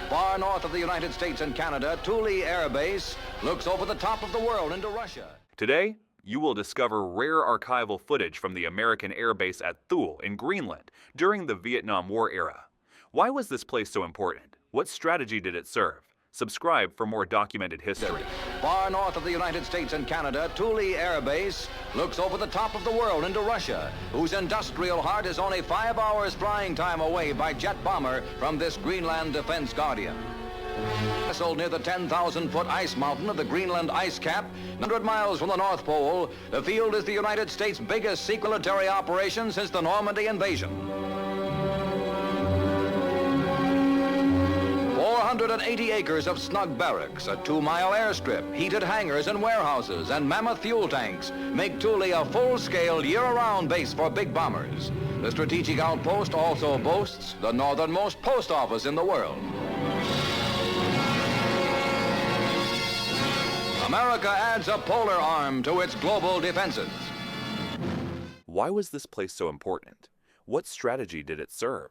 Far north of the United States and Canada, Thule Air Base looks over the top of the world into Russia. Today, you will discover rare archival footage from the American Air Base at Thule in Greenland during the Vietnam War era. Why was this place so important? What strategy did it serve? Subscribe for more documented history. Far north of the United States and Canada, Thule Air Base looks over the top of the world into Russia, whose industrial heart is only 5 hours flying time away by jet bomber from this Greenland defense guardian. Nestled near the 10,000-foot ice mountain of the Greenland ice cap, 100 miles from the North Pole, the field is the United States' biggest secret military operation since the Normandy invasion. 480 acres of snug barracks, a 2-mile airstrip, heated hangars and warehouses, and mammoth fuel tanks make Thule a full-scale, year-round base for big bombers. The strategic outpost also boasts the northernmost post office in the world. America adds a polar arm to its global defenses. Why was this place so important? What strategy did it serve?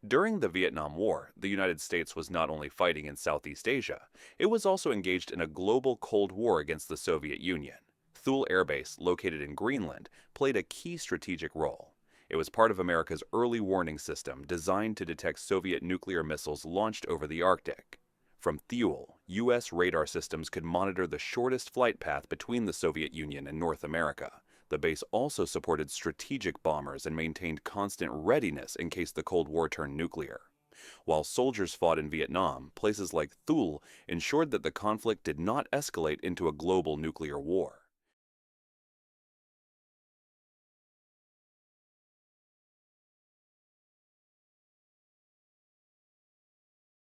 During the Vietnam War, the United States was not only fighting in Southeast Asia, it was also engaged in a global Cold War against the Soviet Union. Thule Air Base, located in Greenland, played a key strategic role. It was part of America's early warning system designed to detect Soviet nuclear missiles launched over the Arctic. From Thule, U.S. radar systems could monitor the shortest flight path between the Soviet Union and North America. The base also supported strategic bombers and maintained constant readiness in case the Cold War turned nuclear. While soldiers fought in Vietnam, places like Thule ensured that the conflict did not escalate into a global nuclear war.